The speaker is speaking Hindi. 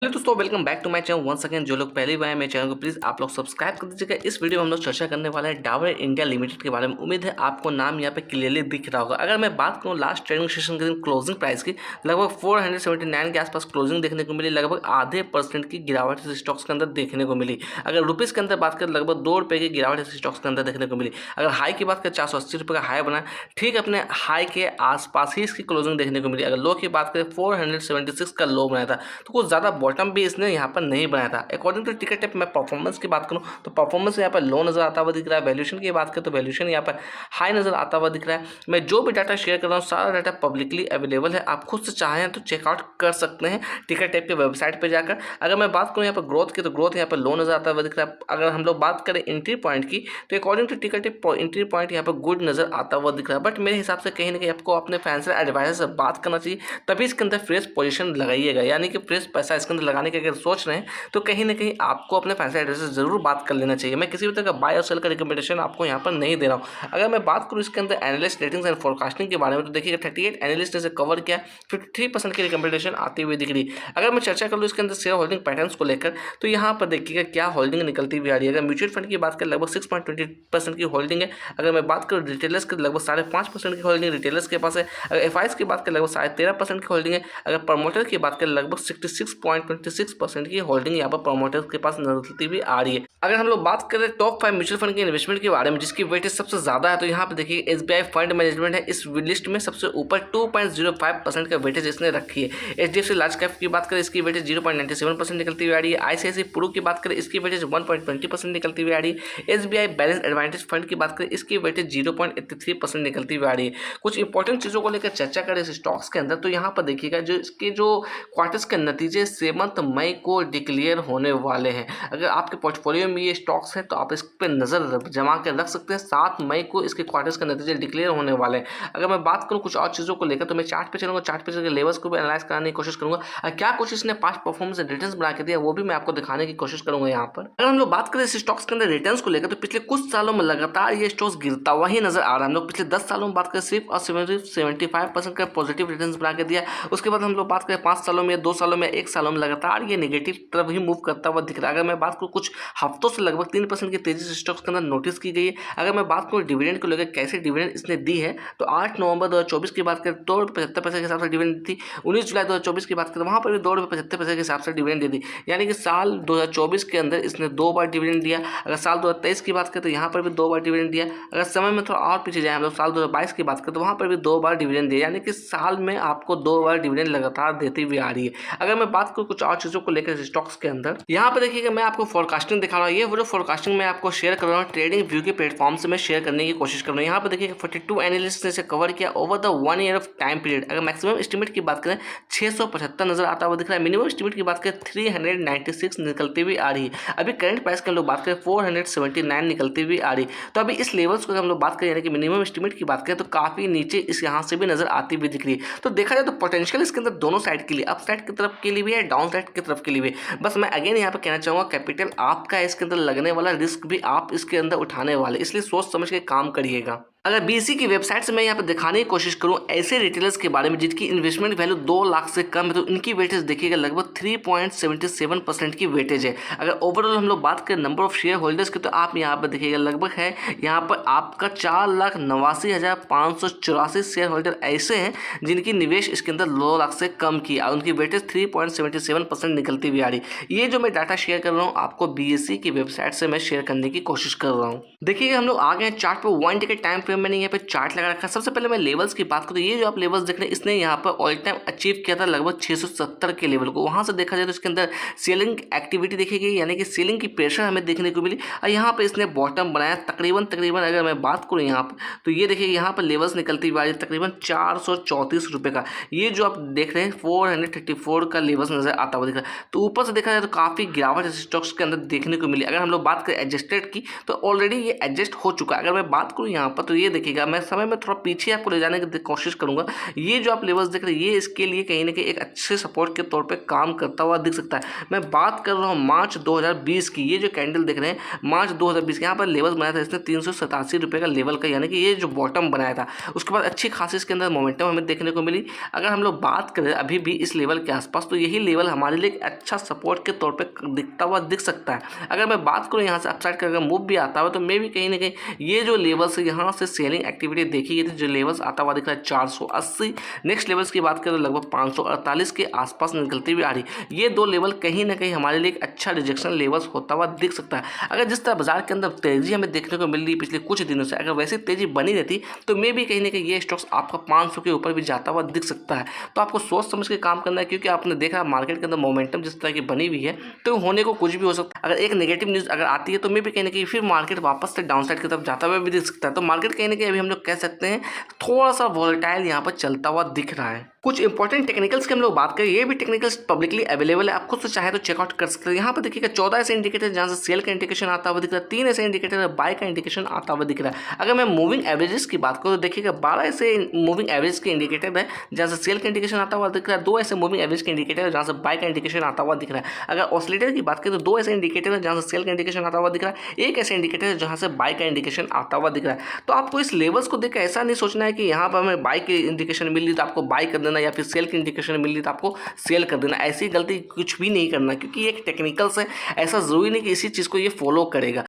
हेलो दोस्तों, welcome back to my channel once again. जो लोग पहली बार मेरे चैनल को प्लीज़ आप लोग सब्सक्राइब कर दीजिएगा। इस वीडियो में हम लोग चर्चा करने वाले हैं डाबर इंडिया लिमिटेड के बारे में। उम्मीद है आपको नाम यहाँ पे क्लियरली दिख रहा होगा। अगर मैं बात करूँ लास्ट ट्रेडिंग सेशन के दिन क्लोजिंग प्राइस की, लगभग 479 के आसपास क्लोजिंग देखने को मिली। लगभग आधे % की गिरावट इस स्टॉक्स के अंदर देखने को मिली। अगर रुपीज़ के अंदर बात करें, लगभग ₹2 की गिरावट इस स्टॉक्स के अंदर देखने को मिली। अगर हाई की बात करें, ₹480 का हाई बना, ठीक अपने हाई के आसपास ही इसकी क्लोजिंग देखने को मिली। अगर लो की बात करें, 476 का लो बनाया था, तो कुछ ज़्यादा बॉटम भी इसने यहाँ पर नहीं बनाया था। अकॉर्डिंग टू टिकट टिप मैं परफॉर्मेंस की बात करूँ तो परफॉर्मेंस यहाँ पर लो नजर आता हुआ दिख रहा है। वैल्यूएशन की बात करें तो वैल्यूएशन यहाँ पर हाई नजर आता हुआ दिख रहा है। मैं जो भी डाटा शेयर कर रहा हूँ सारा डाटा पब्लिकली अवेलेबल है। आप खुद से चाहें तो चेकआउट कर सकते हैं टिकट टिप के वेबसाइट पर जाकर। अगर मैं बात करूँ यहाँ पर ग्रोथ की, तो ग्रोथ यहाँ पर लो नजर आता हुआ दिख रहा है। अगर हम लोग बात करें एंट्री पॉइंट की, तो according to ticket tip entry point यहाँ पर गुड नजर आता हुआ दिख रहा है। बट मेरे हिसाब से कहीं ना कहीं आपको अपने फाइनेंशियल एडवाइजर से बात करना चाहिए, तभी इसके अंदर फ्रेश पोजीशन लगाइएगा। यानी कि फ्रेश पैसा इसके अंदर लगाने की अगर सोच रहे हैं तो कहीं ना कहीं आपको अपने फाइनेंशियल एडवाइजर से जरूर बात कर लेना चाहिए। मैं किसी भी तरह का बाय और सेल का रिकमेंडेशन आपको यहाँ पर नहीं दे रहा हूँ। अगर मैं बात करूँ इसके अंदर एनालिस्ट रेटिंग्स एंड फोरकास्टिंग के बारे में, तो देखिएगा 38 एनालिस्ट ने इसे कवर किया, 53% की रिकमेंडेशन आती हुई दिख रही। अगर मैं चर्चा कर लूँ इसके अंदर शेयर होल्डिंग पैटर्न्स को लेकर, तो यहाँ पर देखिएगा क्या होल्डिंग निकलती हुई आ रही है। अगर म्यूचुअल फंड की बात करें, लगभग 6.20% की होल्डिंग है। अगर मैं बात करूँ रिटेलर्स की, लगभग 5.5% की होल्डिंग रिटेलर्स के पास है। अगर एफआईएस की बात करें, लगभग 13.5% की होल्डिंग है। अगर प्रमोटर की बात करें, लगभग 66.26% की होल्डिंग यहाँ पर प्रमोटर के पास निकलती हुई आ रही है। अगर हम लोग बात करें टॉप 5 म्यूचुअल फंड के इन्वेस्टमेंट के बारे में, जिसकी वेटेज सबसे ज्यादा है, तो यहाँ पे देखिए एसबीआई फंड मैनेजमेंट है इस लिस्ट में सबसे ऊपर। 2.05% का वेटेज इसने रखी है। एचडीएफसी लार्ज कैप की बात करें, इसकी वेटेज 0.97% निकलती हुई आ रही है। आईसीआईसी प्रू की बात करें, इसकी वेटेज 1.20% निकलती हुई आ रही है। एसबीआई बैलेंस एडवांटेज फंड की बात करें, इसकी वेटेज 0.83% निकलती हुई आ रही है। कुछ इंपॉर्टेंट चीजों को लेकर चर्चा करें इस स्टॉक्स के अंदर, तो यहाँ पर देखिएगा जो इसके जो क्वार्टर्स के नतीजे 7 मई को डिक्लेयर होने वाले हैं। अगर आपके पोर्टफोलियो में ये स्टॉक्स हैं तो आप इस पर नज़र जमा कर रख सकते हैं। 7 मई को इसके क्वार्टर्स के नतीजे डिक्लेयर होने वाले हैं। अगर मैं बात करूँ कुछ और चीज़ों को लेकर, तो मैं चार्ट पे चलूँगा, चार्ट पे चल के लेवल्स को भी एनालाइज कराने की कोशिश करूँगा। क्या कुछ इसने पास्ट परफॉर्मेंस रिटर्न्स बना के दिया, वो भी मैं आपको दिखाने की कोशिश करूँगा यहाँ पर। अगर हम लोग बात करें इस स्टॉक्स के अंदर रिटर्न्स को लेकर, तो पिछले कुछ सालों में लगातार ये स्टॉक्स गिरता हुआ ही नजर आ रहा है। हम लोग पिछले 10 सालों में बात करें, सिर्फ और सिर्फ 75% का पॉजिटिव रिटर्न्स बना के दिया। उसके बाद हम लोग बात करें 5 सालों में, 2 सालों में, 1 सालों में, लगातार ये नेगेटिव तरफ ही मूव करता हुआ दिख रहा है। अगर मैं बात करूँ कुछ हफ्तों से लगभग 3% की तेजी से स्टॉक्स के अंदर नोटिस की गई है। अगर मैं बात करूँ डिविडेंड को लेकर कैसे डिविडेंड इसने दी है, तो 8 नवंबर 2024 की बात करें ₹2.75 के हिसाब से डिविडेंड दी थी। 19 जुलाई 2024 की बात करें, वहाँ पर भी ₹2.75 के हिसाब से डिविडेंड दे दी। यानी कि साल 2024 के अंदर इसने 2 बार डिविडेंड दिया। अगर साल 2023 की बात करें तो यहाँ पर भी 2 बार डिविडेंड दिया। अगर समय में थोड़ा और पीछे जाए हम लोग, साल 2022 की बात करें, तो वहाँ पर भी 2 बार डिविडेंड दिया। यानी कि साल में आपको 2 बार डिविडेंड लगातार देती हुई आ रही है। अगर मैं बात करूँ कुछ और चीज़ों को लेकर स्टॉक्स के अंदर, यहाँ पर देखिएगा मैं आपको फोरकास्टिंग दिखा रहा हूँ। ये वो जो फोरकास्टिंग मैं आपको शेयर कर रहा हूँ ट्रेडिंग व्यू के प्लेटफॉर्म से मैं शेयर करने की कोशिश कर रहा हूँ। यहाँ पर देखिए 42 एनालिस्ट ने इसे कवर किया over the 1 year of time period. अगर मैक्सिमम एस्टिमेट की बात करें 675 नजर आता हुआ दिख रहा है। मिनिमम एस्टिमेट की बात करें 396 निकलती हुई आ रही है। अभी करंट प्राइस की हम लोग बात करें 479 निकलती हुई आ रही है। तो अभी इस लेवल्स को हम लोग बात करें, यानी कि मिनिमम एस्टिमेट की बात करें, तो काफी नीचे इस यहाँ से भी नजर आती हुई दिख रही है। तो देखा जाए तो पोटेंशियल इसके अंदर दोनों साइड के लिए, अप साइड की तरफ के लिए भी है, डाउन साइड की तरफ के लिए भी। बस मैं अगेन यहाँ पर कहना चाहूँगा, कैपिटल आपका है, इसके अंदर लगने वाला रिस्क भी आप इसके अंदर उठाने वाले, इसलिए सोच समझ के काम करिएगा। अगर बीसी की वेबसाइट से मैं यहाँ पर दिखाने की कोशिश करूँ ऐसे रिटेलर्स के बारे में जिनकी इन्वेस्टमेंट वैल्यू 2 लाख से कम है, तो इनकी वेटेज देखिएगा लगभग 3.77% की वेटेज है। अगर ओवरऑल हम लोग बात करें नंबर ऑफ शेयर होल्डर्स की, तो आप यहाँ पर देखिएगा लगभग है यहाँ पर आपका 4,89,584 शेयर होल्डर ऐसे हैं जिनकी निवेश इसके अंदर 2 लाख से कम की, और उनकी वेटेज 3.77% निकलती हुई आ रही। ये जो मैं डाटा शेयर कर रहा हूँ आपको बीएससी की वेबसाइट से मैं शेयर करने की कोशिश कर रहा हूँ। देखिएगा हम लोग आ गए चार्ट पर 1 डे के टाइम फ्रेम। मैंने यहाँ पे चार्ट लगा रखा है। सबसे पहले मैं लेवल्स की बात करूँ, तो ये जो आप लेवल्स देख रहे हैं, इसने यहाँ पर ऑल टाइम अचीव किया था लगभग 670 के लेवल को। वहाँ से देखा जाए तो इसके अंदर सेलिंग एक्टिविटी देखी गई, यानी कि सेलिंग की प्रेशर हमें देखने को मिली, और यहाँ पर इसने बॉटम बनाया तकरीबन अगर मैं बात करूँ यहाँ पर, तो ये देखिए यहाँ पर लेवल्स निकलती हुई तकरीबन ₹434 का। ये जो आप देख रहे हैं 434 का लेवल्स नजर आता हुआ दिख रहा है। तो ऊपर से देखा जाए तो काफी गिरावट स्टॉक्स के अंदर देखने को मिली। अगर हम लोग बात करें एडजस्टेड की, तो ऑलरेडी ये एडजस्ट हो चुका है। अगर मैं बात करूँ यहाँ पर, तो ये देखिएगा, मैं समय में थोड़ा पीछे आपको ले जाने की कोशिश करूँगा। ये जो आप लेवल्स देख रहे हैं, ये इसके लिए कहीं न कहीं एक अच्छे सपोर्ट के तौर पे काम करता हुआ दिख सकता है। मैं बात कर रहा हूँ मार्च 2020 की, ये जो कैंडल देख रहे हैं मार्च 2020 के, यहाँ पर लेवल बनाया था इसने 387 रुपये का लेवल का, यानी कि ये जो बॉटम बनाया था। उसके बाद अच्छी खासी इसके अंदर मोमेंटम हमें देखने को मिली। अगर हम लोग बात करें अभी भी इस लेवल के आसपास, तो यही लेवल हमारे लिए एक अच्छा सपोर्ट के तौर पे दिखता हुआ दिख सकता है। अगर मैं बात करूँ यहाँ से अपसाइड का अगर मूव भी आता है, तो मे भी कहीं ना कहीं ये जो लेवल्स है यहाँ से सेलिंग एक्टिविटी देखी गई थी, जो लेवल्स आता हुआ दिख रहा है 480। नेक्स्ट लेवल्स की बात करें तो लगभग 548 के आसपास निकलती हुई आ रही। ये दो लेवल कहीं ना कहीं हमारे लिए एक अच्छा रिजेक्शन लेवल्स होता हुआ दिख सकता है। अगर जिस तरह बाजार के अंदर तेजी हमें देखने को मिल रही है पिछले कुछ दिनों से, अगर वैसी तेजी बनी रहती तो मे भी कहीं ना कहीं ये स्टॉक्स आपका 500 के ऊपर भी जाता हुआ दिख सकता है। तो आपको सोच समझ के काम करना है, क्योंकि आपने देखा मार्केट के अंदर मोमेंटम जिस तरह की बनी हुई है, तो होने को कुछ भी हो सकता है। अगर एक नेगेटिव न्यूज़ अगर आती है तो मे भी कहीं ना कहीं फिर मार्केट वापस से डाउनसाइड की तरफ जाता हुआ भी दिख सकता है। तो मार्केट कहीं ना कहीं अभी हम लोग कह सकते हैं थोड़ा सा वॉलेटाइल यहाँ पर चलता हुआ दिख रहा है। कुछ इंपॉर्टेंट टेक्निकल्स की हम लोग बात करें, ये भी टेक्निकल्स पब्लिकली अवेलेबल है, आप खुद से चाहे तो चेकआउट कर सकते हैं। यहाँ पर देखिएगा 14 ऐसे इंडिकेटर जहाँ से सेल का इंडिकेशन आता हुआ दिख रहा है, 3 ऐसे इंडिकेटर बाय का इंडिकेशन आता हुआ दिख रहा है। अगर मैं मूविंग एवरेजेस की बात करूँ तो देखिएगा 12 ऐसे मूविंग एवरेज के इंडिकेटर है जहाँ से सेल का इंडिकेशन आता हुआ दिख रहा है, 2 ऐसे मूविंग एवरेज के इंडिकेटर है जहाँ से बाय का इंडिकेशन आता हुआ दिख रहा है। अगर ऑसिलेटर की बात करें तो 2 ऐसे इंडिकेटर है जहाँ से सेल का इंडिकेशन आता हुआ दिख रहा है, 1 ऐसे इंडिकेटर है जहाँ से बाय का इंडिकेशन आता हुआ दिख रहा है। तो आपको इस लेवल्स को देखकर ऐसा नहीं सोचना है कि यहाँ पर हमें बाय की इंडिकेशन मिल रही तो आपको बाय कर देना, या फिर सेल की इंडिकेशन मिल रही तो आपको सेल कर देना। ऐसी गलती कुछ भी नहीं करना, क्योंकि ये एक टेक्निकल्स है, ऐसा जरूरी नहीं कि इसी चीज़ को ये फॉलो करेगा।